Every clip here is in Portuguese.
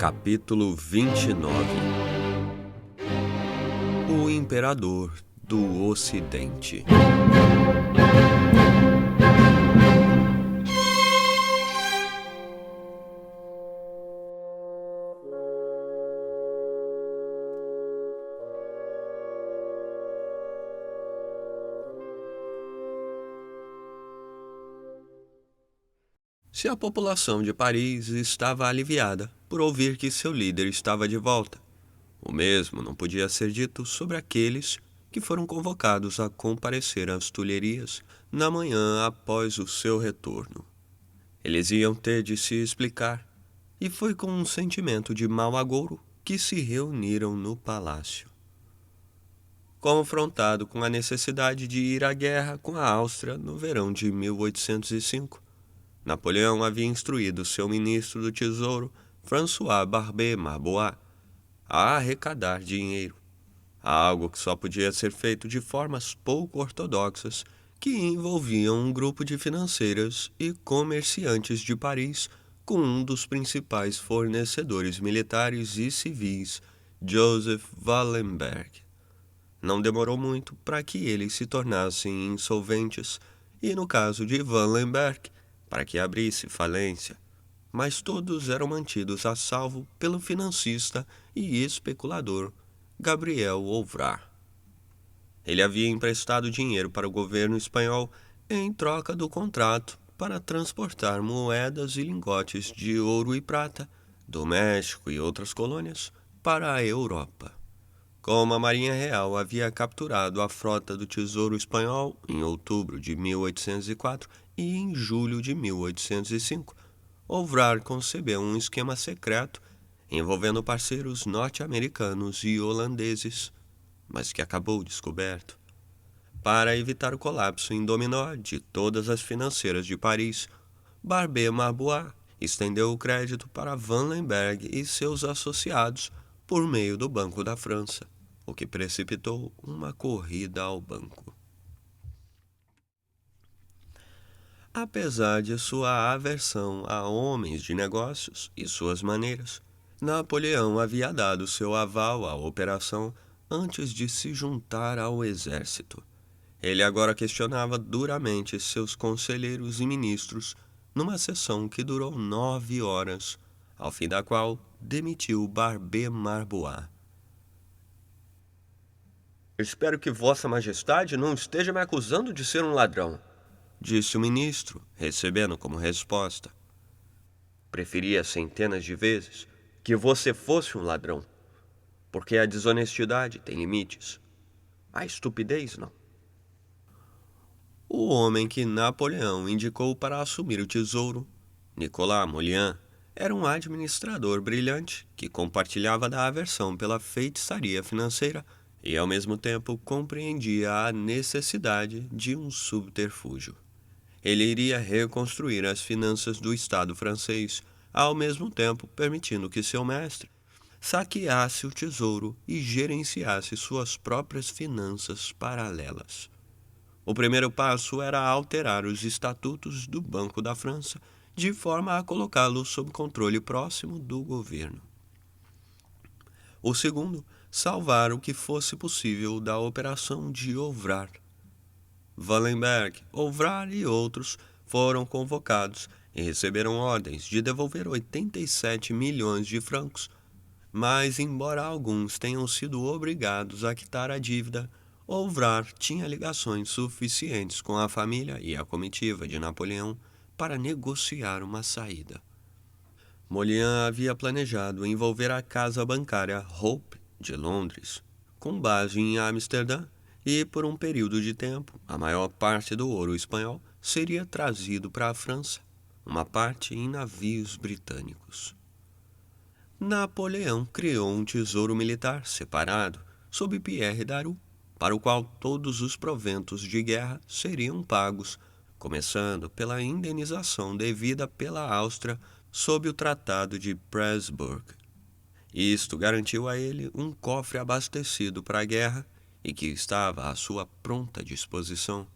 Capítulo 29. O Imperador do Ocidente. Se a população de Paris estava aliviada por ouvir que seu líder estava de volta, o mesmo não podia ser dito sobre aqueles que foram convocados a comparecer às Tulherias na manhã após o seu retorno. Eles iam ter de se explicar, e foi com um sentimento de mau agouro que se reuniram no palácio. Confrontado com a necessidade de ir à guerra com a Áustria no verão de 1805, Napoleão havia instruído seu ministro do Tesouro, François Barbé Marbois, a arrecadar dinheiro, algo que só podia ser feito de formas pouco ortodoxas que envolviam um grupo de financeiras e comerciantes de Paris com um dos principais fornecedores militares e civis, Joseph Wallenberg. Não demorou muito para que eles se tornassem insolventes e, no caso de Wallenberg, para que abrisse falência, mas todos eram mantidos a salvo pelo financista e especulador Gabriel Ovrart. Ele havia emprestado dinheiro para o governo espanhol em troca do contrato para transportar moedas e lingotes de ouro e prata do México e outras colônias para a Europa. Como a Marinha Real havia capturado a frota do Tesouro Espanhol em outubro de 1804 e em julho de 1805, Ovrart concebeu um esquema secreto envolvendo parceiros norte-americanos e holandeses, mas que acabou descoberto. Para evitar o colapso em dominó de todas as financeiras de Paris, Barbé Marbois estendeu o crédito para Wallenberg e seus associados por meio do Banco da França, o que precipitou uma corrida ao banco. Apesar de sua aversão a homens de negócios e suas maneiras, Napoleão havia dado seu aval à operação antes de se juntar ao exército. Ele agora questionava duramente seus conselheiros e ministros numa sessão que durou 9 horas, ao fim da qual demitiu Barbé Marbois. Espero que Vossa Majestade não esteja me acusando de ser um ladrão, disse o ministro, recebendo como resposta: preferia centenas de vezes que você fosse um ladrão, porque a desonestidade tem limites, a estupidez não. O homem que Napoleão indicou para assumir o tesouro, Nicolas Molian, era um administrador brilhante que compartilhava da aversão pela feitiçaria financeira e, ao mesmo tempo, compreendia a necessidade de um subterfúgio. Ele iria reconstruir as finanças do Estado francês, ao mesmo tempo permitindo que seu mestre saqueasse o tesouro e gerenciasse suas próprias finanças paralelas. O primeiro passo era alterar os estatutos do Banco da França, de forma a colocá-lo sob controle próximo do governo. O segundo, salvar o que fosse possível da operação de Ovrart. Wallenberg, Ovrart e outros foram convocados e receberam ordens de devolver 87 milhões de francos, mas embora alguns tenham sido obrigados a quitar a dívida, Ovrart tinha ligações suficientes com a família e a comitiva de Napoleão para negociar uma saída. Molian havia planejado envolver a casa bancária Hope de Londres, com base em Amsterdã, e por um período de tempo, a maior parte do ouro espanhol seria trazido para a França, uma parte em navios britânicos. Napoleão criou um tesouro militar separado sob Pierre Daru, para o qual todos os proventos de guerra seriam pagos, começando pela indenização devida pela Áustria sob o Tratado de Pressburg. Isto garantiu a ele um cofre abastecido para a guerra e que estava à sua pronta disposição.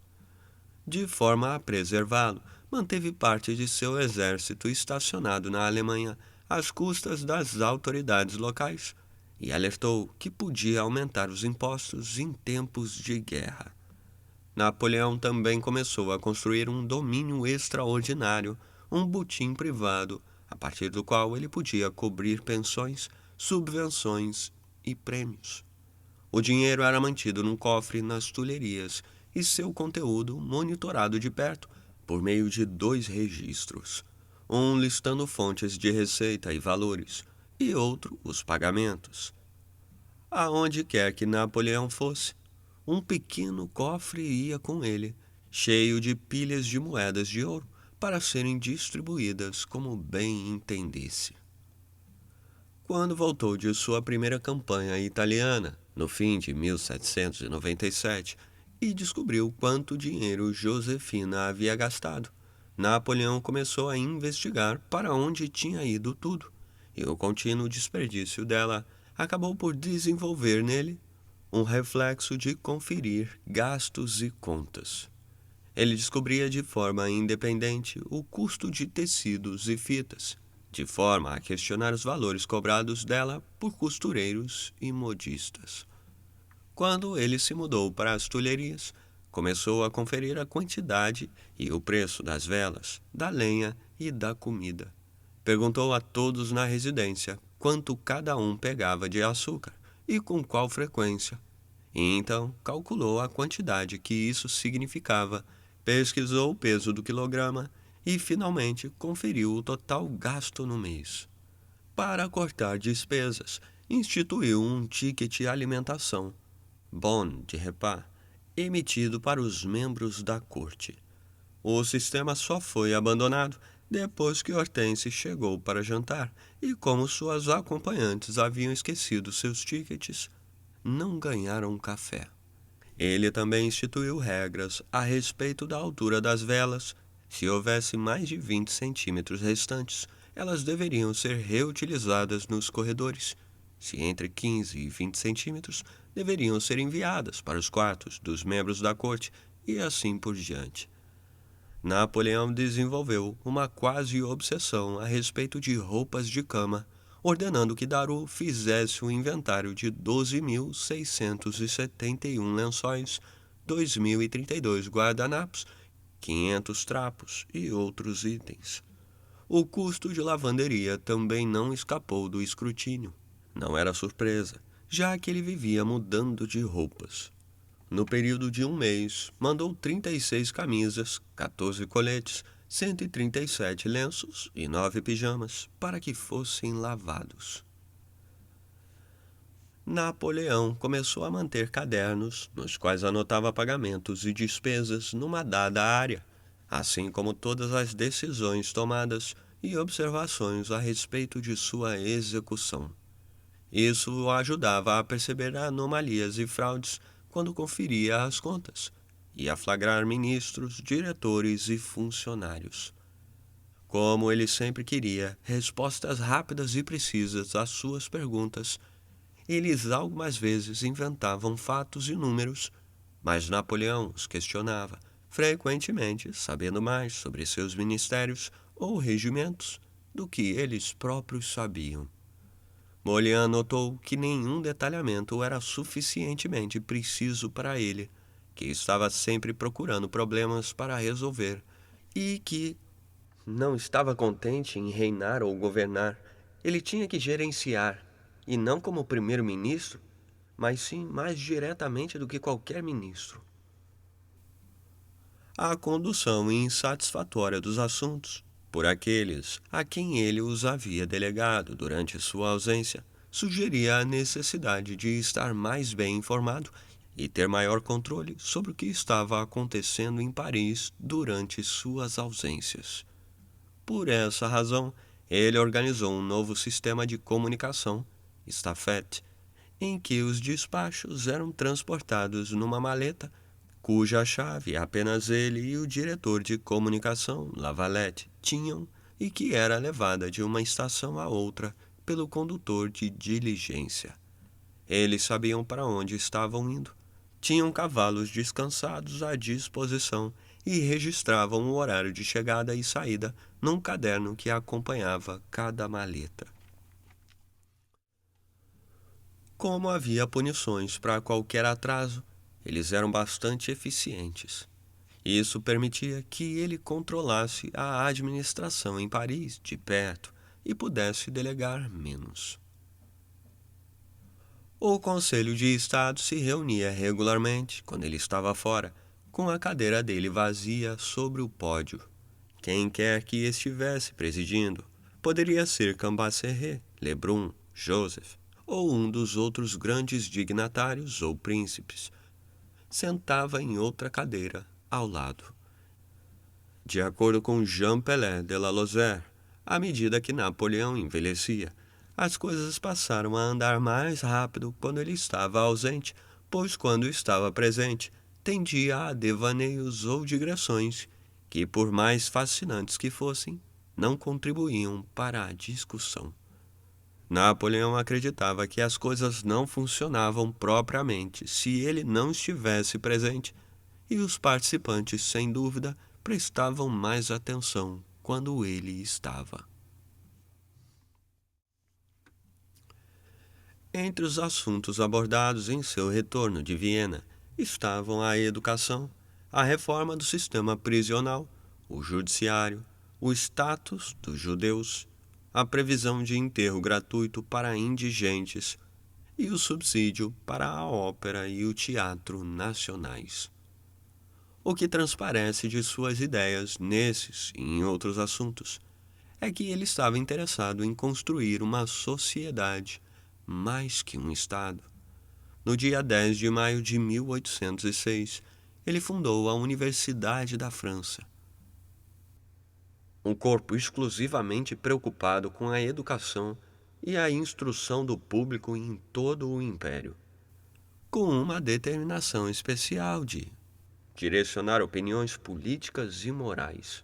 De forma a preservá-lo, manteve parte de seu exército estacionado na Alemanha às custas das autoridades locais, e alertou que podia aumentar os impostos em tempos de guerra. Napoleão também começou a construir um domínio extraordinário, um butim privado, a partir do qual ele podia cobrir pensões, subvenções e prêmios. O dinheiro era mantido num cofre nas Tulherias e seu conteúdo monitorado de perto por meio de 2 registros, um listando fontes de receita e valores, e outro os pagamentos. Aonde quer que Napoleão fosse, um pequeno cofre ia com ele, cheio de pilhas de moedas de ouro para serem distribuídas como bem entendesse. Quando voltou de sua primeira campanha italiana, no fim de 1797, e descobriu quanto dinheiro Josefina havia gastado, Napoleão começou a investigar para onde tinha ido tudo, e o contínuo desperdício dela acabou por desenvolver nele um reflexo de conferir gastos e contas. Ele descobria de forma independente o custo de tecidos e fitas, de forma a questionar os valores cobrados dela por costureiros e modistas. Quando ele se mudou para as Tulherias, começou a conferir a quantidade e o preço das velas, da lenha e da comida. Perguntou a todos na residência quanto cada um pegava de açúcar e com qual frequência. E então calculou a quantidade que isso significava, pesquisou o peso do quilograma e finalmente conferiu o total gasto no mês. Para cortar despesas, instituiu um ticket alimentação, bon de repas, emitido para os membros da corte. O sistema só foi abandonado depois que Hortense chegou para jantar e, como suas acompanhantes haviam esquecido seus tickets, não ganharam café. Ele também instituiu regras a respeito da altura das velas. Se houvesse mais de 20 centímetros restantes, elas deveriam ser reutilizadas nos corredores. Se entre 15 e 20 centímetros, deveriam ser enviadas para os quartos dos membros da corte e assim por diante. Napoleão desenvolveu uma quase obsessão a respeito de roupas de cama, ordenando que Daru fizesse um inventário de 12.671 lençóis, 2.032 guardanapos, 500 trapos e outros itens. O custo de lavanderia também não escapou do escrutínio. Não era surpresa, já que ele vivia mudando de roupas. No período de um mês, mandou 36 camisas, 14 coletes, 137 lenços e 9 pijamas para que fossem lavados. Napoleão começou a manter cadernos nos quais anotava pagamentos e despesas numa dada área, assim como todas as decisões tomadas e observações a respeito de sua execução. Isso o ajudava a perceber anomalias e fraudes quando conferia as contas e a flagrar ministros, diretores e funcionários. Como ele sempre queria respostas rápidas e precisas às suas perguntas, eles algumas vezes inventavam fatos e números, mas Napoleão os questionava, frequentemente sabendo mais sobre seus ministérios ou regimentos do que eles próprios sabiam. Molière notou que nenhum detalhamento era suficientemente preciso para ele, que estava sempre procurando problemas para resolver e que não estava contente em reinar ou governar. Ele tinha que gerenciar, e não como primeiro-ministro, mas sim mais diretamente do que qualquer ministro. A condução insatisfatória dos assuntos por aqueles a quem ele os havia delegado durante sua ausência, sugeria a necessidade de estar mais bem informado e ter maior controle sobre o que estava acontecendo em Paris durante suas ausências. Por essa razão, ele organizou um novo sistema de comunicação, estafette, em que os despachos eram transportados numa maleta cuja chave apenas ele e o diretor de comunicação, Lavalette, tinham e que era levada de uma estação a outra pelo condutor de diligência. Eles sabiam para onde estavam indo, tinham cavalos descansados à disposição e registravam o horário de chegada e saída num caderno que acompanhava cada maleta. Como havia punições para qualquer atraso, eles eram bastante eficientes. Isso permitia que ele controlasse a administração em Paris de perto e pudesse delegar menos. O Conselho de Estado se reunia regularmente quando ele estava fora, com a cadeira dele vazia sobre o pódio. Quem quer que estivesse presidindo poderia ser Cambacérès, Lebrun, Joseph ou um dos outros grandes dignatários ou príncipes. Sentava em outra cadeira ao lado. De acordo com Jean Pelé de la Lozère, à medida que Napoleão envelhecia, as coisas passaram a andar mais rápido quando ele estava ausente, pois quando estava presente, tendia a devaneios ou digressões que, por mais fascinantes que fossem, não contribuíam para a discussão. Napoleão acreditava que as coisas não funcionavam propriamente se ele não estivesse presente, e os participantes, sem dúvida, prestavam mais atenção quando ele estava. Entre os assuntos abordados em seu retorno de Viena estavam a educação, a reforma do sistema prisional, o judiciário, o status dos judeus, a previsão de enterro gratuito para indigentes e o subsídio para a ópera e o teatro nacionais. O que transparece de suas ideias nesses e em outros assuntos é que ele estava interessado em construir uma sociedade mais que um Estado. No dia 10 de maio de 1806, ele fundou a Universidade da França. Um corpo exclusivamente preocupado com a educação e a instrução do público em todo o império, Com uma determinação especial de direcionar opiniões políticas e morais.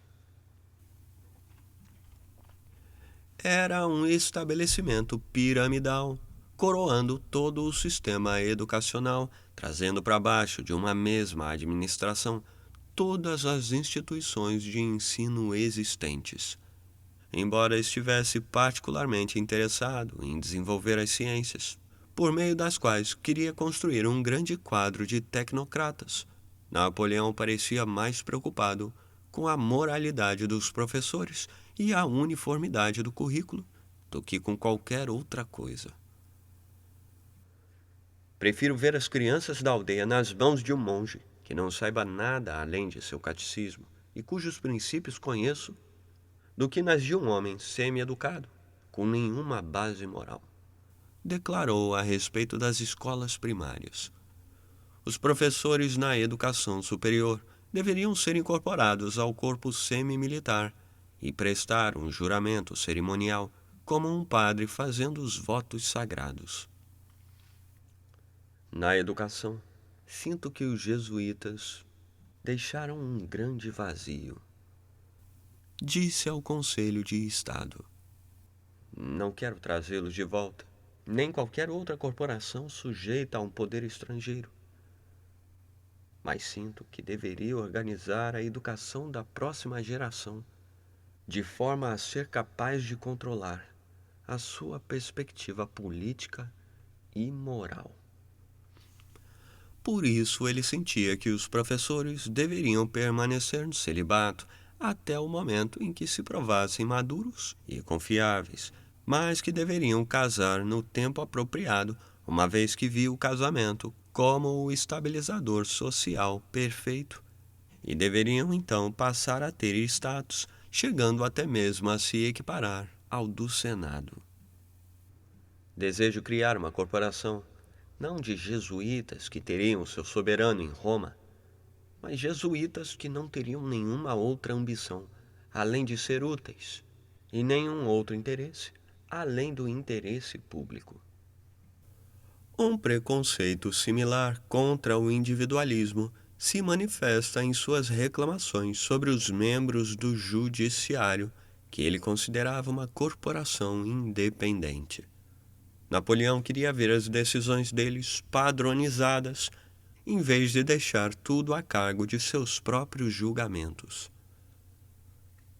Era um estabelecimento piramidal, coroando todo o sistema educacional, trazendo para baixo de uma mesma administração todas as instituições de ensino existentes. Embora estivesse particularmente interessado em desenvolver as ciências, por meio das quais queria construir um grande quadro de tecnocratas, Napoleão parecia mais preocupado com a moralidade dos professores e a uniformidade do currículo do que com qualquer outra coisa. Prefiro ver as crianças da aldeia nas mãos de um monge que não saiba nada além de seu catecismo e cujos princípios conheço, do que nas de um homem semi-educado, com nenhuma base moral, Declarou a respeito das escolas primárias. Os professores na educação superior deveriam ser incorporados ao corpo semi-militar e prestar um juramento cerimonial como um padre fazendo os votos sagrados. Na educação, sinto que os jesuítas deixaram um grande vazio. Disse ao Conselho de Estado. Não quero trazê-los de volta, nem qualquer outra corporação sujeita a um poder estrangeiro. Mas sinto que deveria organizar a educação da próxima geração, de forma a ser capaz de controlar a sua perspectiva política e moral. Por isso ele sentia que os professores deveriam permanecer no celibato até o momento em que se provassem maduros e confiáveis, mas que deveriam casar no tempo apropriado, uma vez que via o casamento como o estabilizador social perfeito, e deveriam então passar a ter status, chegando até mesmo a se equiparar ao do Senado. Desejo criar uma corporação, não de jesuítas que teriam seu soberano em Roma, mas jesuítas que não teriam nenhuma outra ambição, além de ser úteis, e nenhum outro interesse, além do interesse público. Um preconceito similar contra o individualismo se manifesta em suas reclamações sobre os membros do judiciário, que ele considerava uma corporação independente. Napoleão queria ver as decisões deles padronizadas em vez de deixar tudo a cargo de seus próprios julgamentos.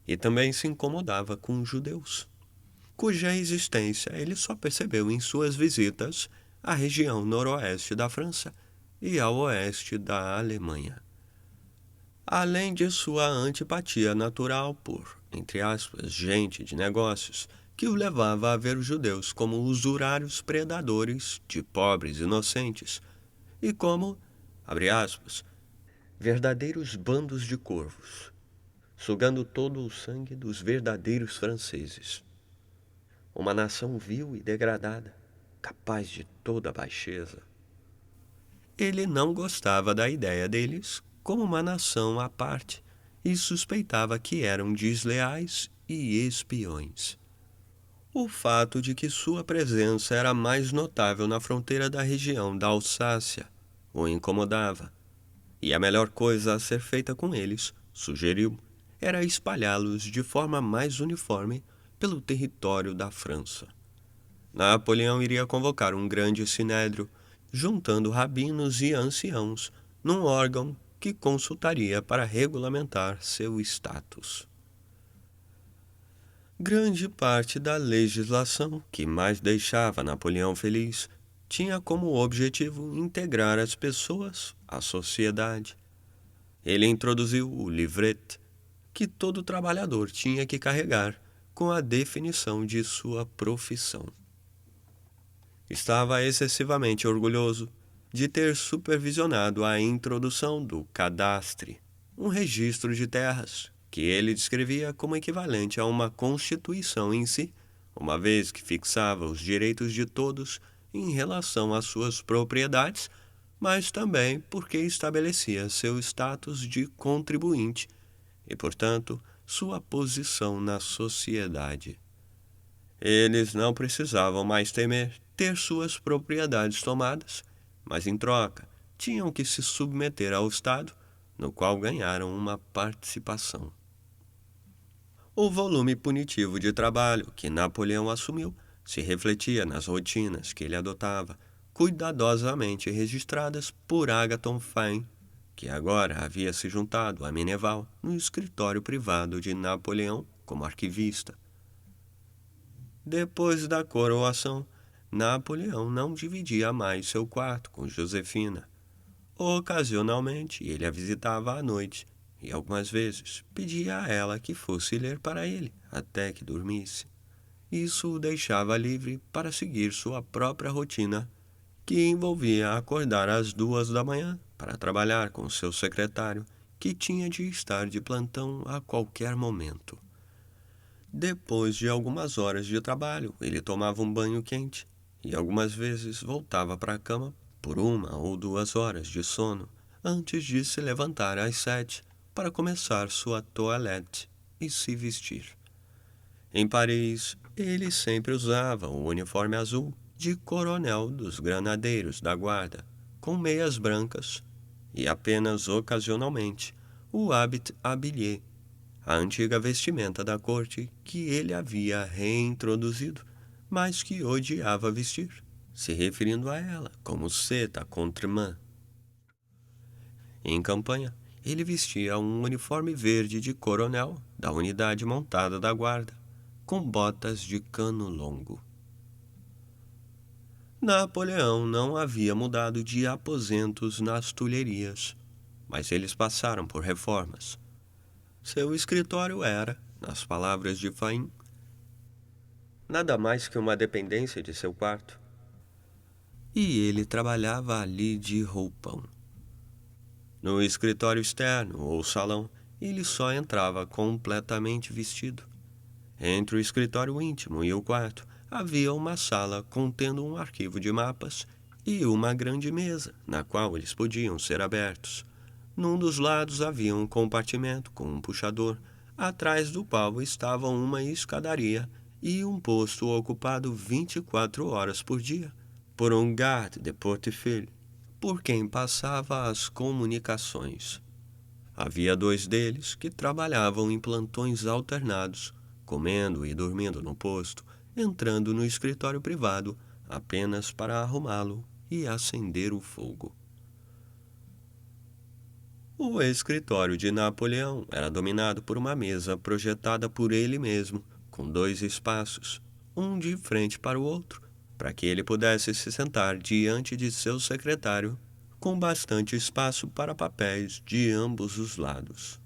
E também se incomodava com os judeus, cuja existência ele só percebeu em suas visitas à região noroeste da França e ao oeste da Alemanha. Além de sua antipatia natural por, entre aspas, gente de negócios, que o levava a ver os judeus como usurários predadores de pobres inocentes e como, abre aspas, verdadeiros bandos de corvos, sugando todo o sangue dos verdadeiros franceses. Uma nação vil e degradada, capaz de toda baixeza. Ele não gostava da ideia deles como uma nação à parte e suspeitava que eram desleais e espiões. O fato de que sua presença era mais notável na fronteira da região da Alsácia o incomodava, e a melhor coisa a ser feita com eles, sugeriu, era espalhá-los de forma mais uniforme pelo território da França. Napoleão iria convocar um grande sinédrio, juntando rabinos e anciãos, num órgão que consultaria para regulamentar seu status. Grande parte da legislação que mais deixava Napoleão feliz tinha como objetivo integrar as pessoas à sociedade. Ele introduziu o livret, que todo trabalhador tinha que carregar com a definição de sua profissão. Estava excessivamente orgulhoso de ter supervisionado a introdução do cadastre, um registro de terras que ele descrevia como equivalente a uma constituição em si, uma vez que fixava os direitos de todos em relação às suas propriedades, mas também porque estabelecia seu status de contribuinte e, portanto, sua posição na sociedade. Eles não precisavam mais temer ter suas propriedades tomadas, mas em troca tinham que se submeter ao Estado, no qual ganharam uma participação. O volume punitivo de trabalho que Napoleão assumiu se refletia nas rotinas que ele adotava, cuidadosamente registradas por Agathon Fine, que agora havia se juntado a Meneval no escritório privado de Napoleão como arquivista. Depois da coroação, Napoleão não dividia mais seu quarto com Josefina. Ocasionalmente, ele a visitava à noite e algumas vezes pedia a ela que fosse ler para ele até que dormisse. Isso o deixava livre para seguir sua própria rotina, que envolvia acordar às 2 da manhã para trabalhar com seu secretário, que tinha de estar de plantão a qualquer momento. Depois de algumas horas de trabalho, ele tomava um banho quente e algumas vezes voltava para a cama por 1 ou 2 horas de sono antes de se levantar às 7 para começar sua toilette e se vestir. Em Paris, ele sempre usava o uniforme azul de coronel dos granadeiros da guarda, com meias brancas, e apenas ocasionalmente o habit habillé, a antiga vestimenta da corte que ele havia reintroduzido, mas que odiava vestir, se referindo a ela como seta contre-main. Em campanha, ele vestia um uniforme verde de coronel da unidade montada da guarda, com botas de cano longo. Napoleão não havia mudado de aposentos nas Tulherias, mas eles passaram por reformas. Seu escritório era, nas palavras de Fain, nada mais que uma dependência de seu quarto. E ele trabalhava ali de roupão. No escritório externo ou salão, ele só entrava completamente vestido. Entre o escritório íntimo e o quarto, havia uma sala contendo um arquivo de mapas e uma grande mesa, na qual eles podiam ser abertos. Num dos lados havia um compartimento com um puxador, atrás do qual estava uma escadaria e um posto ocupado 24 horas por dia por um garde de portefeuille, por quem passava as comunicações. Havia 2 deles que trabalhavam em plantões alternados, comendo e dormindo no posto, entrando no escritório privado apenas para arrumá-lo e acender o fogo. O escritório de Napoleão era dominado por uma mesa projetada por ele mesmo, com 2 espaços, um de frente para o outro, para que ele pudesse se sentar diante de seu secretário, com bastante espaço para papéis de ambos os lados.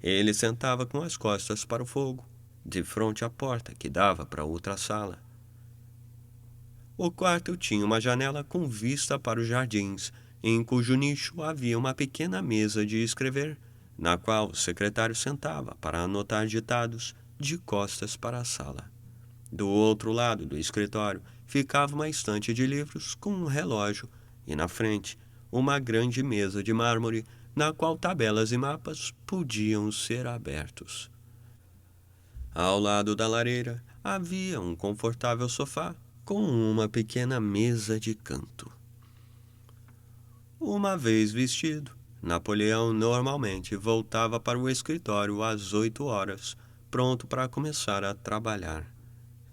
Ele sentava com as costas para o fogo, de frente à porta que dava para outra sala. O quarto tinha uma janela com vista para os jardins, em cujo nicho havia uma pequena mesa de escrever, na qual o secretário sentava para anotar ditados de costas para a sala. Do outro lado do escritório ficava uma estante de livros com um relógio e, na frente, uma grande mesa de mármore na qual tabelas e mapas podiam ser abertos. Ao lado da lareira havia um confortável sofá com uma pequena mesa de canto. Uma vez vestido, Napoleão normalmente voltava para o escritório às 8 horas, pronto para começar a trabalhar.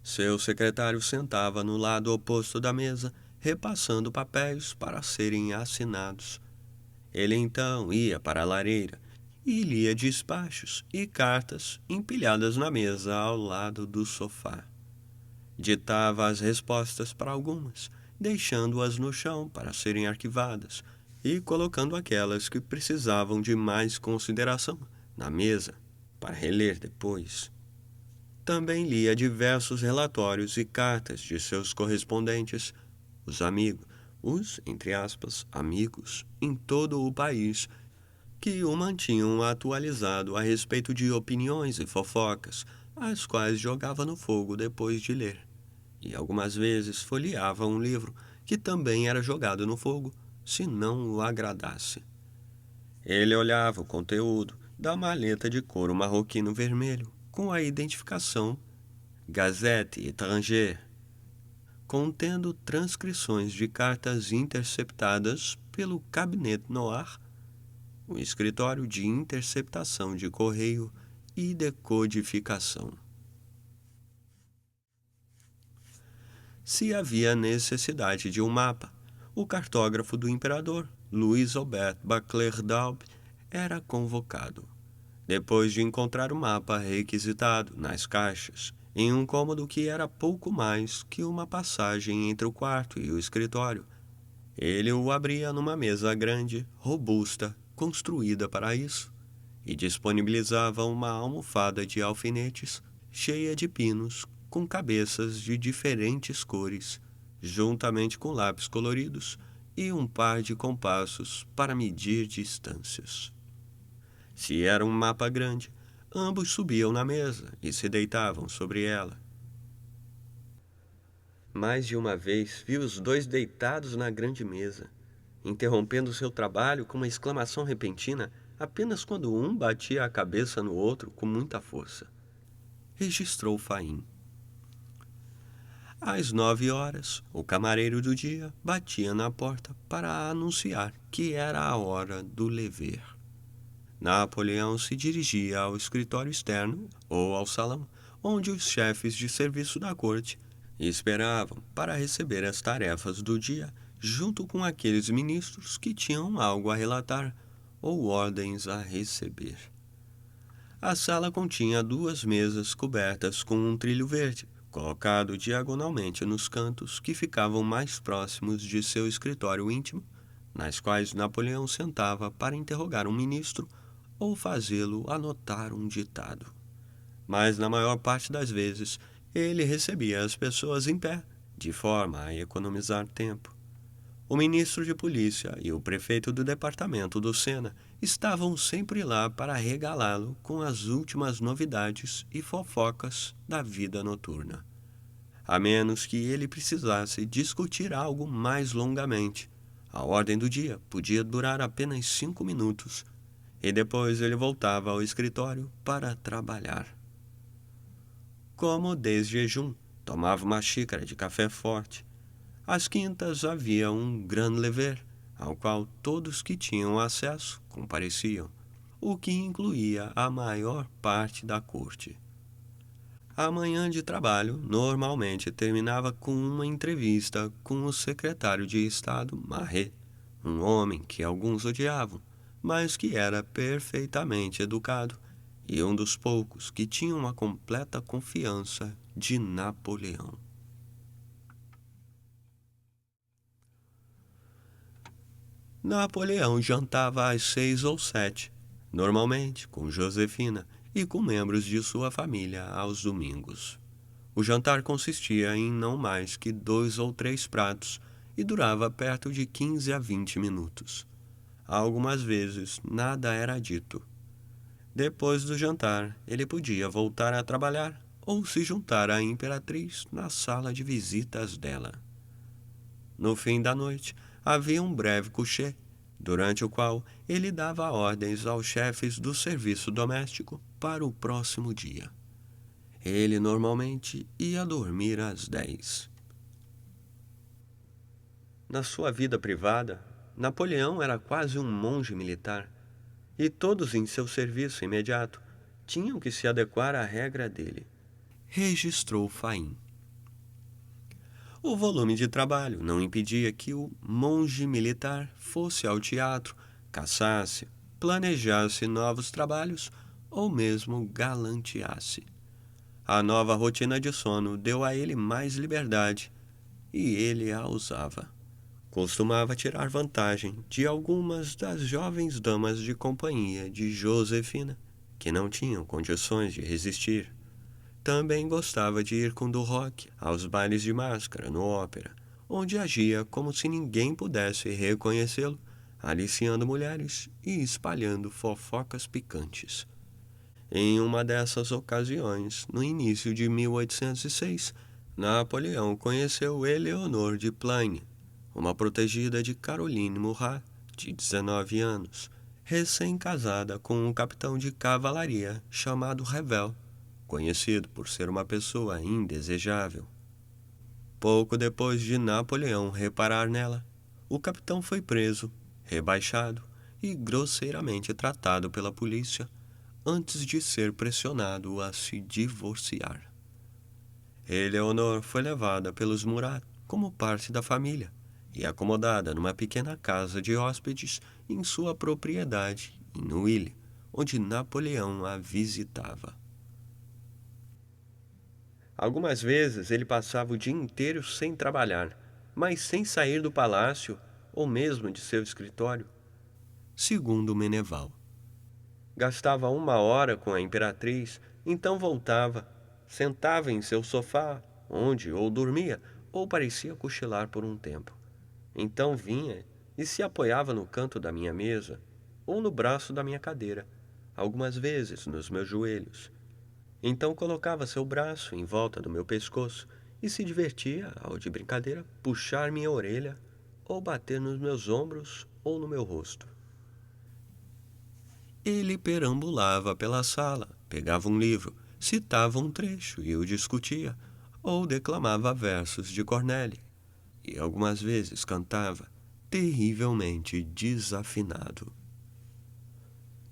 Seu secretário sentava no lado oposto da mesa, repassando papéis para serem assinados. Ele então ia para a lareira e lia despachos e cartas empilhadas na mesa ao lado do sofá. Ditava as respostas para algumas, deixando-as no chão para serem arquivadas e colocando aquelas que precisavam de mais consideração na mesa para reler depois. Também lia diversos relatórios e cartas de seus correspondentes, entre aspas, amigos, em todo o país, que o mantinham atualizado a respeito de opiniões e fofocas, as quais jogava no fogo depois de ler. E algumas vezes folheava um livro que também era jogado no fogo, se não o agradasse. Ele olhava o conteúdo da maleta de couro marroquino vermelho, com a identificação Gazette Étrangère, contendo transcrições de cartas interceptadas pelo Cabinet Noir, o escritório de interceptação de correio e decodificação. Se havia necessidade de um mapa, o cartógrafo do imperador, Louis Aubert Bacler d'Aube, era convocado. Depois de encontrar o mapa requisitado nas caixas, em um cômodo que era pouco mais que uma passagem entre o quarto e o escritório, ele o abria numa mesa grande, robusta, construída para isso, e disponibilizava uma almofada de alfinetes cheia de pinos com cabeças de diferentes cores, juntamente com lápis coloridos e um par de compassos para medir distâncias. Se era um mapa grande, ambos subiam na mesa e se deitavam sobre ela. Mais de uma vez vi os dois deitados na grande mesa, interrompendo seu trabalho com uma exclamação repentina apenas quando um batia a cabeça no outro com muita força. Registrou Faim. Às 9 horas, o camareiro do dia batia na porta para anunciar que era a hora do lever. Napoleão se dirigia ao escritório externo ou ao salão, onde os chefes de serviço da corte esperavam para receber as tarefas do dia, junto com aqueles ministros que tinham algo a relatar ou ordens a receber. A sala continha 2 mesas cobertas com um trilho verde, colocado diagonalmente nos cantos que ficavam mais próximos de seu escritório íntimo, nas quais Napoleão sentava para interrogar um ministro ou fazê-lo anotar um ditado. Mas, na maior parte das vezes, ele recebia as pessoas em pé, de forma a economizar tempo. O ministro de polícia e o prefeito do departamento do Sena estavam sempre lá para regalá-lo com as últimas novidades e fofocas da vida noturna. A menos que ele precisasse discutir algo mais longamente, a ordem do dia podia durar apenas 5 minutos, e depois ele voltava ao escritório para trabalhar. Como desde jejum, tomava uma xícara de café forte. Às quintas havia um grand lever, ao qual todos que tinham acesso compareciam, o que incluía a maior parte da corte. A manhã de trabalho normalmente terminava com uma entrevista com o secretário de Estado Maret, um homem que alguns odiavam, mas que era perfeitamente educado e um dos poucos que tinham a completa confiança de Napoleão. Napoleão jantava às 6 ou 7, normalmente com Josefina e com membros de sua família aos domingos. O jantar consistia em não mais que 2 ou 3 pratos e durava perto de 15 a 20 minutos. Algumas vezes nada era dito. Depois do jantar, ele podia voltar a trabalhar ou se juntar à imperatriz na sala de visitas dela. No fim da noite, havia um breve coucher, durante o qual ele dava ordens aos chefes do serviço doméstico para o próximo dia. Ele normalmente ia dormir às 10. Na sua vida privada, Napoleão era quase um monge militar, e todos em seu serviço imediato tinham que se adequar à regra dele, registrou Faim. O volume de trabalho não impedia que o monge militar fosse ao teatro, caçasse, planejasse novos trabalhos ou mesmo galanteasse. A nova rotina de sono deu a ele mais liberdade e ele a usava. Costumava tirar vantagem de algumas das jovens damas de companhia de Josefina, que não tinham condições de resistir. Também gostava de ir com Duroc aos bailes de máscara no ópera, onde agia como se ninguém pudesse reconhecê-lo, aliciando mulheres e espalhando fofocas picantes. Em uma dessas ocasiões, no início de 1806, Napoleão conheceu Eleonor de Plagne, uma protegida de Caroline Murat, de 19 anos, recém-casada com um capitão de cavalaria chamado Revel, conhecido por ser uma pessoa indesejável. Pouco depois de Napoleão reparar nela, o capitão foi preso, rebaixado e grosseiramente tratado pela polícia antes de ser pressionado a se divorciar. Eleonor foi levada pelos Murat como parte da família e acomodada numa pequena casa de hóspedes em sua propriedade em Neuilly, onde Napoleão a visitava. Algumas vezes ele passava o dia inteiro sem trabalhar, mas sem sair do palácio ou mesmo de seu escritório, segundo Meneval. Gastava 1 hora com a imperatriz, então voltava, sentava em seu sofá, onde ou dormia ou parecia cochilar por um tempo. Então vinha e se apoiava no canto da minha mesa ou no braço da minha cadeira, algumas vezes nos meus joelhos. Então colocava seu braço em volta do meu pescoço e se divertia, ao de brincadeira, puxar minha orelha ou bater nos meus ombros ou no meu rosto. Ele perambulava pela sala, pegava um livro, citava um trecho e o discutia, ou declamava versos de Corneille, e algumas vezes cantava, terrivelmente desafinado.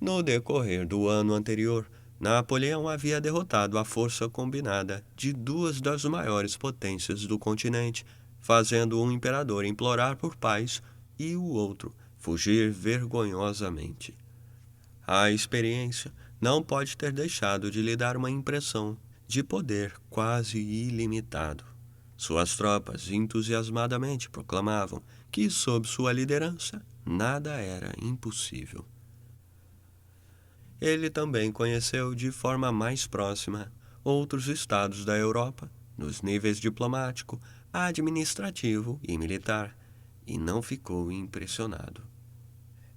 No decorrer do ano anterior, Napoleão havia derrotado a força combinada de 2 das maiores potências do continente, fazendo um imperador implorar por paz e o outro fugir vergonhosamente. A experiência não pode ter deixado de lhe dar uma impressão de poder quase ilimitado. Suas tropas entusiasmadamente proclamavam que, sob sua liderança, nada era impossível. Ele também conheceu de forma mais próxima outros estados da Europa, nos níveis diplomático, administrativo e militar, e não ficou impressionado.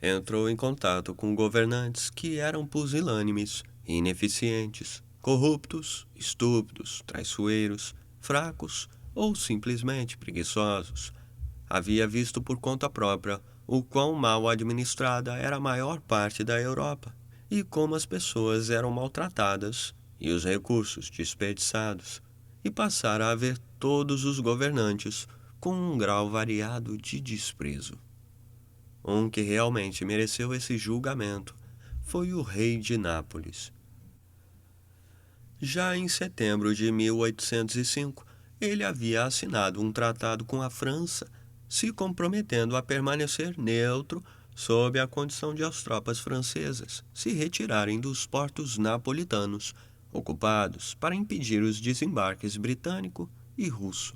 Entrou em contato com governantes que eram pusilânimes, ineficientes, corruptos, estúpidos, traiçoeiros, fracos ou simplesmente preguiçosos. Havia visto por conta própria o quão mal administrada era a maior parte da Europa e como as pessoas eram maltratadas e os recursos desperdiçados, e passara a ver todos os governantes com um grau variado de desprezo. Um que realmente mereceu esse julgamento foi o rei de Nápoles. Já em setembro de 1805, ele havia assinado um tratado com a França, se comprometendo a permanecer neutro sob a condição de as tropas francesas se retirarem dos portos napolitanos, ocupados para impedir os desembarques britânico e russo.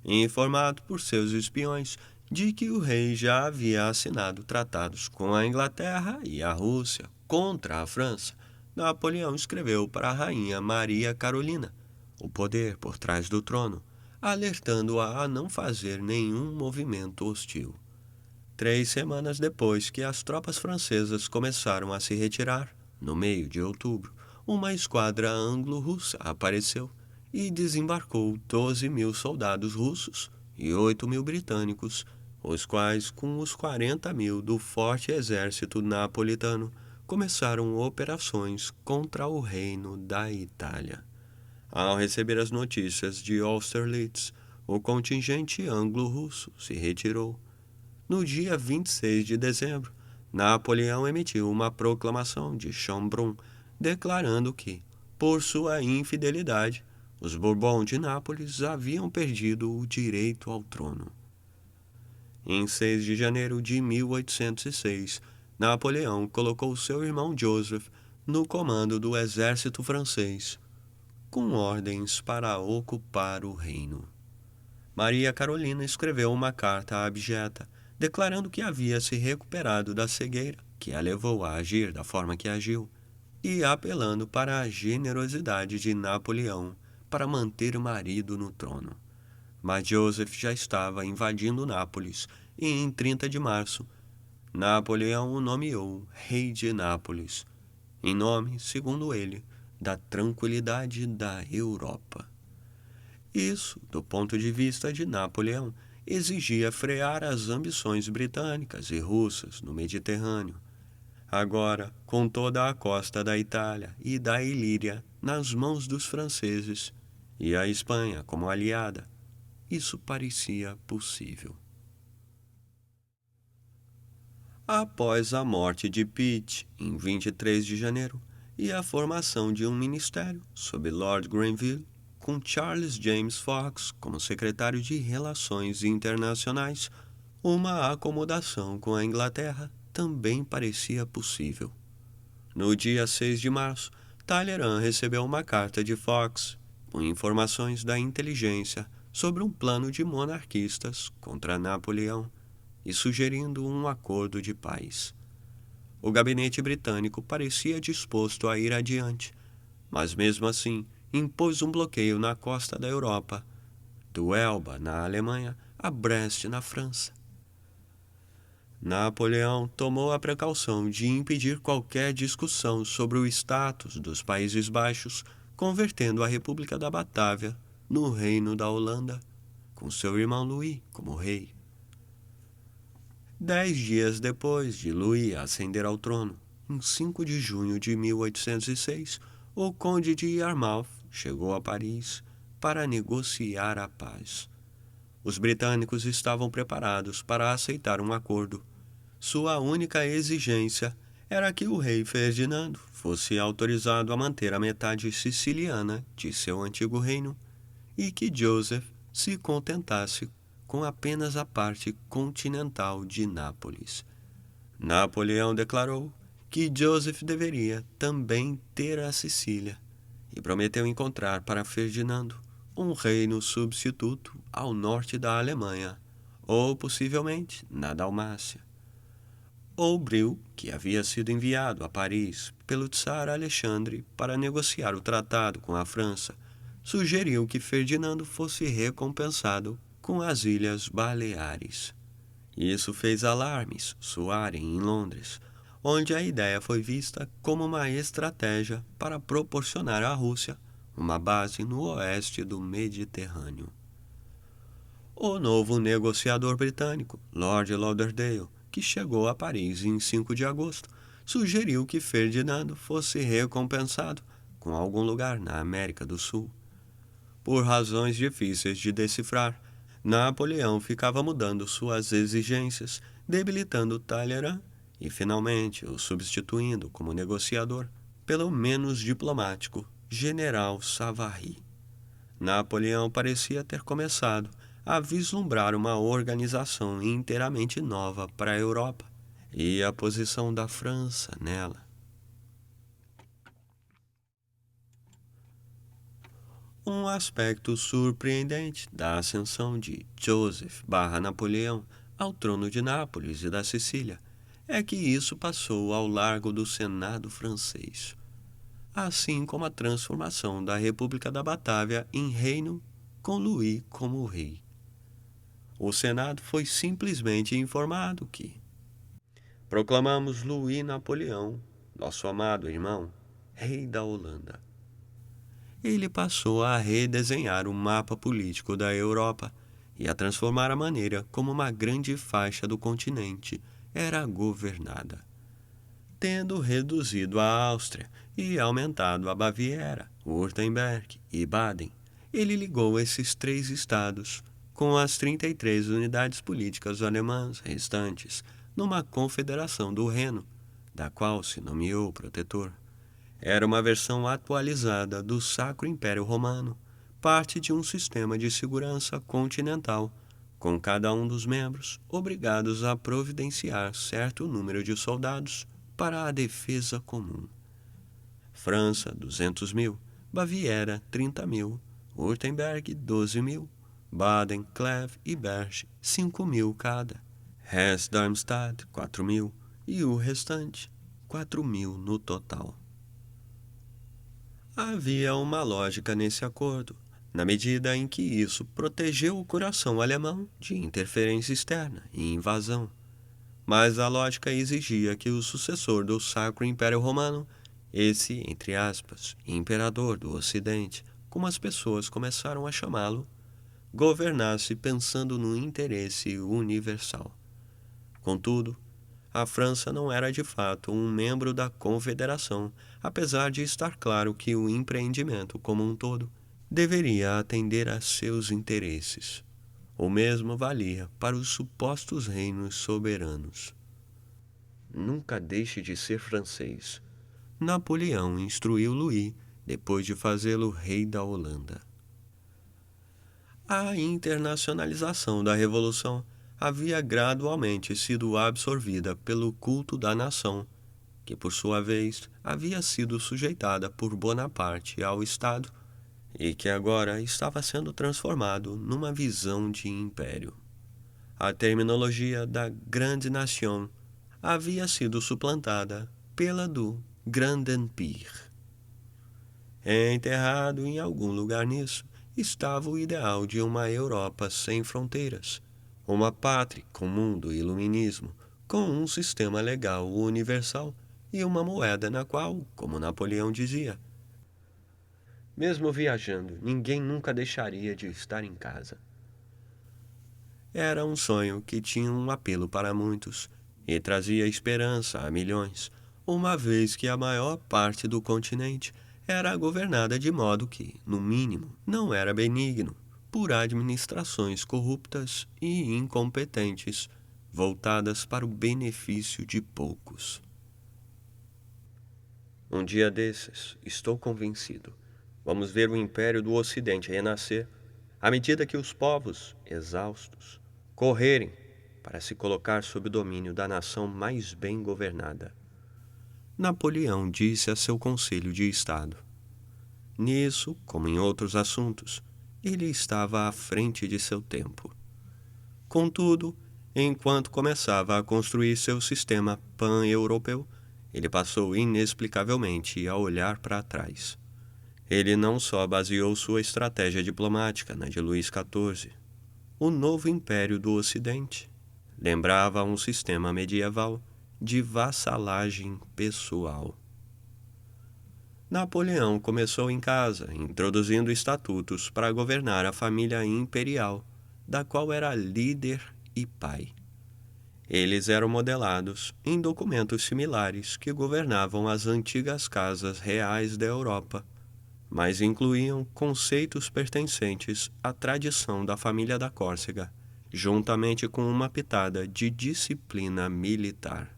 Informado por seus espiões de que o rei já havia assinado tratados com a Inglaterra e a Rússia contra a França, Napoleão escreveu para a rainha Maria Carolina, o poder por trás do trono, alertando-a a não fazer nenhum movimento hostil. 3 semanas depois que as tropas francesas começaram a se retirar, no meio de outubro, uma esquadra anglo-russa apareceu e desembarcou 12.000 soldados russos e 8.000 britânicos, os quais, com os 40.000 do forte exército napolitano, começaram operações contra o reino da Itália. Ao receber as notícias de Austerlitz, o contingente anglo-russo se retirou. No dia 26 de dezembro, Napoleão emitiu uma proclamação de Schönbrunn, declarando que, por sua infidelidade, os Bourbons de Nápoles haviam perdido o direito ao trono. Em 6 de janeiro de 1806, Napoleão colocou seu irmão Joseph no comando do exército francês, com ordens para ocupar o reino. Maria Carolina escreveu uma carta abjeta, declarando que havia se recuperado da cegueira que a levou a agir da forma que agiu, e apelando para a generosidade de Napoleão para manter o marido no trono. Mas Joseph já estava invadindo Nápoles e, em 30 de março, Napoleão o nomeou rei de Nápoles, em nome, segundo ele, da tranquilidade da Europa. Isso, do ponto de vista de Napoleão, exigia frear as ambições britânicas e russas no Mediterrâneo. Agora, com toda a costa da Itália e da Ilíria nas mãos dos franceses e a Espanha como aliada, isso parecia possível. Após a morte de Pitt, em 23 de janeiro, e a formação de um ministério sob Lord Grenville, com Charles James Fox como secretário de Relações Internacionais, uma acomodação com a Inglaterra também parecia possível. No dia 6 de março, Talleyrand recebeu uma carta de Fox com informações da inteligência sobre um plano de monarquistas contra Napoleão e sugerindo um acordo de paz. O gabinete britânico parecia disposto a ir adiante, mas mesmo assim impôs um bloqueio na costa da Europa, do Elba, na Alemanha, a Brest, na França. Napoleão tomou a precaução de impedir qualquer discussão sobre o status dos Países Baixos, convertendo a República da Batávia no Reino da Holanda, com seu irmão Louis como rei. 10 dias depois de Louis ascender ao trono, em 5 de junho de 1806, o conde de Yarmouth chegou a Paris para negociar a paz. Os britânicos estavam preparados para aceitar um acordo. Sua única exigência era que o rei Ferdinando fosse autorizado a manter a metade siciliana de seu antigo reino e que Joseph se contentasse com apenas a parte continental de Nápoles. Napoleão declarou que Joseph deveria também ter a Sicília e prometeu encontrar para Ferdinando um reino substituto ao norte da Alemanha, ou possivelmente na Dalmácia. Aubry, que havia sido enviado a Paris pelo czar Alexandre para negociar o tratado com a França, sugeriu que Ferdinando fosse recompensado com as Ilhas Baleares. Isso fez alarmes soarem em Londres, onde a ideia foi vista como uma estratégia para proporcionar à Rússia uma base no oeste do Mediterrâneo. O novo negociador britânico, Lord Lauderdale, que chegou a Paris em 5 de agosto, sugeriu que Ferdinando fosse recompensado com algum lugar na América do Sul. Por razões difíceis de decifrar, Napoleão ficava mudando suas exigências, debilitando Talleyrand e, finalmente, o substituindo como negociador pelo menos diplomático General Savary. Napoleão parecia ter começado a vislumbrar uma organização inteiramente nova para a Europa, e a posição da França nela. Um aspecto surpreendente da ascensão de Joseph/Napoleão ao trono de Nápoles e da Sicília é que isso passou ao largo do Senado francês, assim como a transformação da República da Batávia em reino com Louis como rei. O Senado foi simplesmente informado que proclamamos Louis Napoleão, nosso amado irmão, rei da Holanda. Ele passou a redesenhar o mapa político da Europa e a transformar a maneira como uma grande faixa do continente era governada. Tendo reduzido a Áustria e aumentado a Baviera, Württemberg e Baden, ele ligou esses 3 estados com as 33 unidades políticas alemãs restantes numa confederação do Reno, da qual se nomeou protetor. Era uma versão atualizada do Sacro Império Romano, parte de um sistema de segurança continental, com cada um dos membros obrigados a providenciar certo número de soldados para a defesa comum. França, 200.000, Baviera, 30.000, Württemberg, 12.000, Baden, Cleve e Berge, 5.000 cada, Hesse-Darmstadt, 4.000 e o restante, 4.000 no total. Havia uma lógica nesse acordo, na medida em que isso protegeu o coração alemão de interferência externa e invasão. Mas a lógica exigia que o sucessor do Sacro Império Romano, esse, entre aspas, imperador do Ocidente, como as pessoas começaram a chamá-lo, governasse pensando no interesse universal. Contudo, a França não era de fato um membro da Confederação, apesar de estar claro que o empreendimento como um todo deveria atender a seus interesses. O mesmo valia para os supostos reinos soberanos. Nunca deixe de ser francês. Napoleão instruiu Louis depois de fazê-lo rei da Holanda. A internacionalização da Revolução havia gradualmente sido absorvida pelo culto da nação, que por sua vez havia sido sujeitada por Bonaparte ao Estado e que agora estava sendo transformado numa visão de império. A terminologia da Grande Nation havia sido suplantada pela do Grand Empire. Enterrado em algum lugar nisso estava o ideal de uma Europa sem fronteiras, uma pátria comum do iluminismo, com um sistema legal universal e uma moeda na qual, como Napoleão dizia, mesmo viajando, ninguém nunca deixaria de estar em casa. Era um sonho que tinha um apelo para muitos e trazia esperança a milhões, uma vez que a maior parte do continente era governada de modo que, no mínimo, não era benigno, por administrações corruptas e incompetentes, voltadas para o benefício de poucos. Um dia desses, estou convencido, vamos ver o Império do Ocidente renascer, à medida que os povos, exaustos, correrem para se colocar sob o domínio da nação mais bem governada. Napoleão disse a seu Conselho de Estado. Nisso, como em outros assuntos, ele estava à frente de seu tempo. Contudo, enquanto começava a construir seu sistema pan-europeu, ele passou inexplicavelmente a olhar para trás. Ele não só baseou sua estratégia diplomática na de Luís XIV. O novo Império do Ocidente lembrava um sistema medieval de vassalagem pessoal. Napoleão começou em casa, introduzindo estatutos para governar a família imperial, da qual era líder e pai. Eles eram modelados em documentos similares que governavam as antigas casas reais da Europa, mas incluíam conceitos pertencentes à tradição da família da Córcega, juntamente com uma pitada de disciplina militar.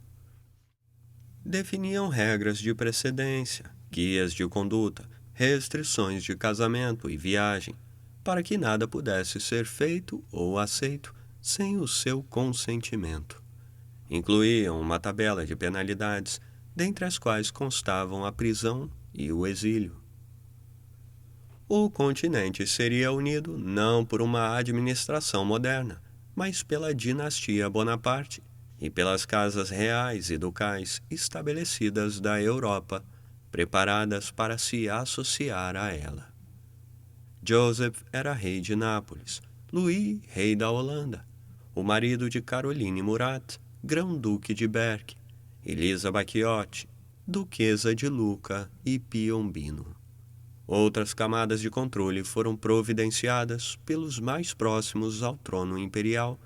Definiam regras de precedência, guias de conduta, restrições de casamento e viagem, para que nada pudesse ser feito ou aceito sem o seu consentimento. Incluíam uma tabela de penalidades, dentre as quais constavam a prisão e o exílio. O continente seria unido não por uma administração moderna, mas pela dinastia Bonaparte e pelas casas reais e ducais estabelecidas da Europa, preparadas para se associar a ela. Joseph era rei de Nápoles, Louis, rei da Holanda, o marido de Caroline Murat, grão-duque de Berck, Elisa Bacchiotti, duquesa de Lucca e Piombino. Outras camadas de controle foram providenciadas pelos mais próximos ao trono imperial,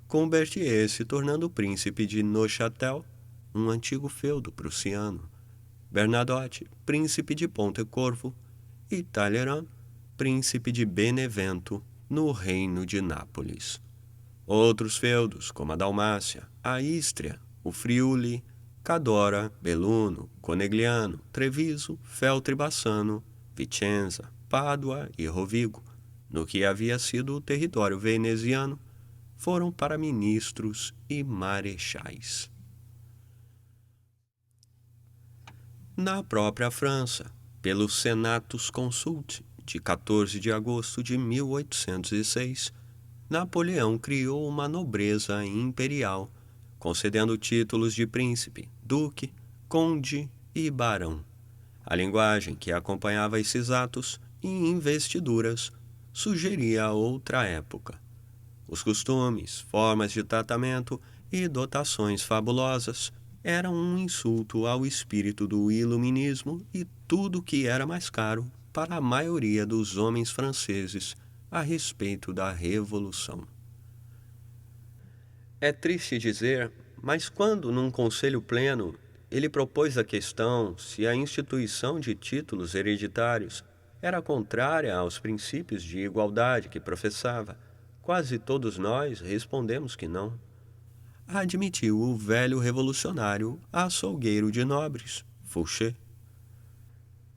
com Berthier se tornando príncipe de Neuchâtel, um antigo feudo prussiano, Bernadotte, príncipe de Pontecorvo, e Talleyrand, príncipe de Benevento, no reino de Nápoles. Outros feudos, como a Dalmácia, a Ístria, o Friuli, Cadora, Belluno, Conegliano, Treviso, Feltre Bassano, Vicenza, Pádua e Rovigo, no que havia sido o território veneziano, foram para ministros e marechais. Na própria França, pelo Senatus Consulte, de 14 de agosto de 1806, Napoleão criou uma nobreza imperial, concedendo títulos de príncipe, duque, conde e barão. A linguagem que acompanhava esses atos e investiduras sugeria outra época. Os costumes, formas de tratamento e dotações fabulosas eram um insulto ao espírito do iluminismo e tudo que era mais caro para a maioria dos homens franceses a respeito da Revolução. É triste dizer, mas quando num conselho pleno ele propôs a questão se a instituição de títulos hereditários era contrária aos princípios de igualdade que professava, quase todos nós respondemos que não. Admitiu o velho revolucionário açougueiro de nobres, Fouché.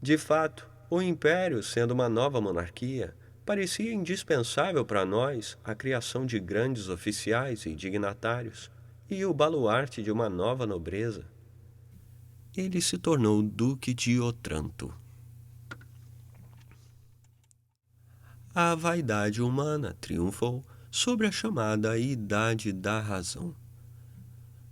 De fato, o império, sendo uma nova monarquia, parecia indispensável para nós a criação de grandes oficiais e dignatários e o baluarte de uma nova nobreza. Ele se tornou Duque de Otranto. A vaidade humana triunfou sobre a chamada Idade da Razão.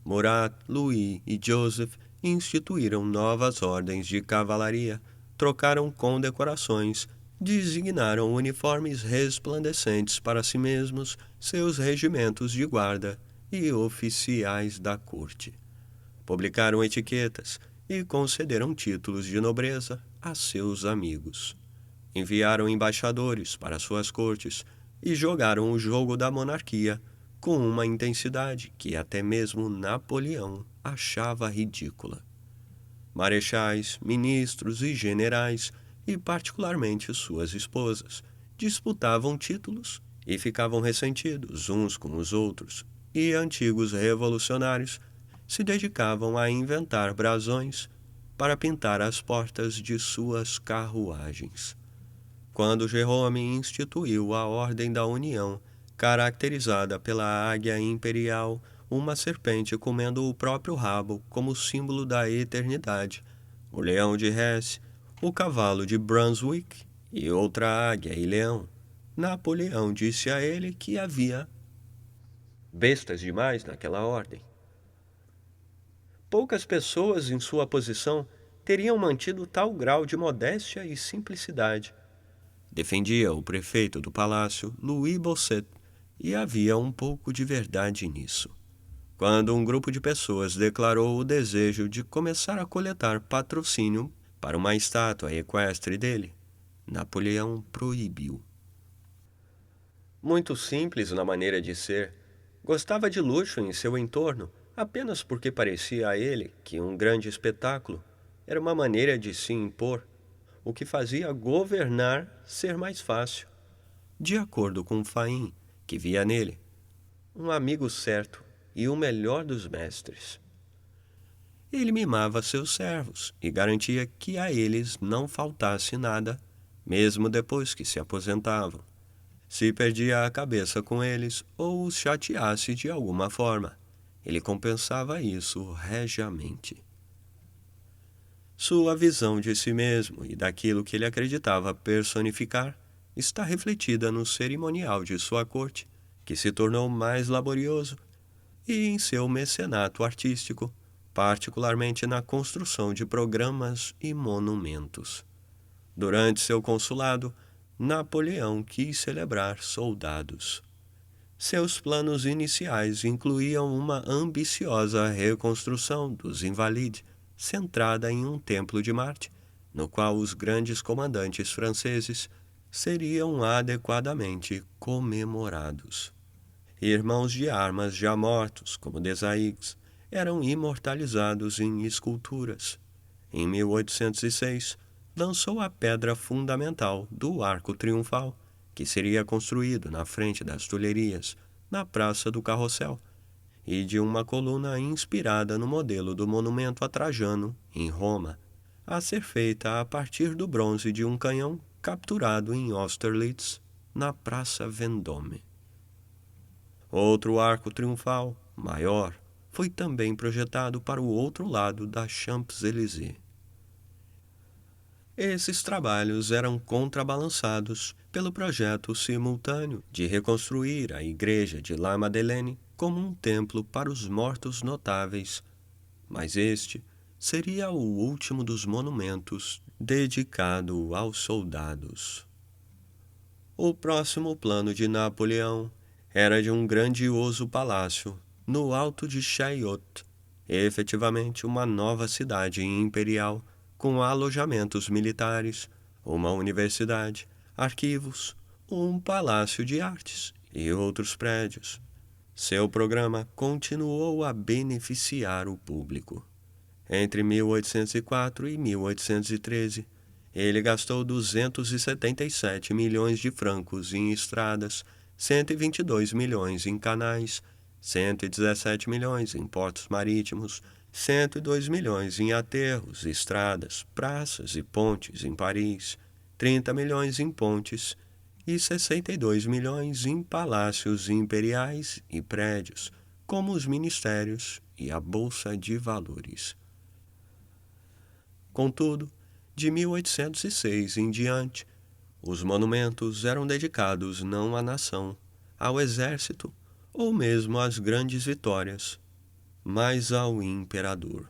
Murat, Louis e Joseph instituíram novas ordens de cavalaria, trocaram condecorações, designaram uniformes resplandecentes para si mesmos, seus regimentos de guarda e oficiais da corte. Publicaram etiquetas e concederam títulos de nobreza a seus amigos. Enviaram embaixadores para suas cortes e jogaram o jogo da monarquia com uma intensidade que até mesmo Napoleão achava ridícula. Marechais, ministros e generais, e particularmente suas esposas, disputavam títulos e ficavam ressentidos uns com os outros, e antigos revolucionários se dedicavam a inventar brasões para pintar as portas de suas carruagens. Quando Jerôme instituiu a Ordem da União, caracterizada pela águia imperial, uma serpente comendo o próprio rabo como símbolo da eternidade, o leão de Hesse, o cavalo de Brunswick e outra águia e leão, Napoleão disse a ele que havia bestas demais naquela ordem. Poucas pessoas em sua posição teriam mantido tal grau de modéstia e simplicidade. Defendia o prefeito do palácio, Louis Bossuet, e havia um pouco de verdade nisso. Quando um grupo de pessoas declarou o desejo de começar a coletar patrocínio para uma estátua equestre dele, Napoleão proibiu. Muito simples na maneira de ser, gostava de luxo em seu entorno apenas porque parecia a ele que um grande espetáculo era uma maneira de se impor, o que fazia governar ser mais fácil. De acordo com Faim, que via nele um amigo certo e o melhor dos mestres. Ele mimava seus servos e garantia que a eles não faltasse nada, mesmo depois que se aposentavam. Se perdia a cabeça com eles ou os chateasse de alguma forma, ele compensava isso regiamente. Sua visão de si mesmo e daquilo que ele acreditava personificar está refletida no cerimonial de sua corte, que se tornou mais laborioso, e em seu mecenato artístico, particularmente na construção de programas e monumentos. Durante seu consulado, Napoleão quis celebrar soldados. Seus planos iniciais incluíam uma ambiciosa reconstrução dos Invalides, centrada em um templo de Marte, no qual os grandes comandantes franceses seriam adequadamente comemorados. Irmãos de armas já mortos, como Desailles, eram imortalizados em esculturas. Em 1806, lançou a pedra fundamental do Arco Triunfal, que seria construído na frente das Tulherias, na Praça do Carrossel, e de uma coluna inspirada no modelo do monumento a Trajano, em Roma, a ser feita a partir do bronze de um canhão capturado em Austerlitz, na Praça Vendôme. Outro arco triunfal, maior, foi também projetado para o outro lado da Champs-Élysées. Esses trabalhos eram contrabalançados pelo projeto simultâneo de reconstruir a igreja de La Madeleine como um templo para os mortos notáveis, mas este seria o último dos monumentos dedicado aos soldados. O próximo plano de Napoleão era de um grandioso palácio no alto de Chaillot, efetivamente uma nova cidade imperial com alojamentos militares, uma universidade, arquivos, um palácio de artes e outros prédios. Seu programa continuou a beneficiar o público. Entre 1804 e 1813, ele gastou 277 milhões de francos em estradas, 122 milhões em canais, 117 milhões em portos marítimos, 102 milhões em aterros, estradas, praças e pontes em Paris, 30 milhões em pontes e 62 milhões em palácios imperiais e prédios, como os ministérios e a Bolsa de Valores. Contudo, de 1806 em diante, os monumentos eram dedicados não à nação, ao exército ou mesmo às grandes vitórias, mas ao imperador.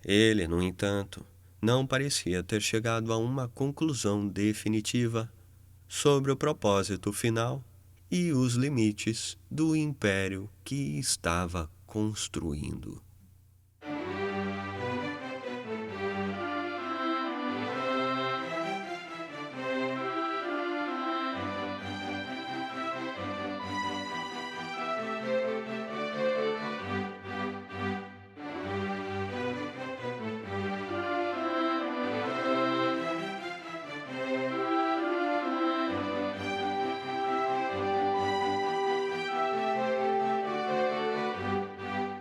Ele, no entanto, não parecia ter chegado a uma conclusão definitiva sobre o propósito final e os limites do império que estava construindo.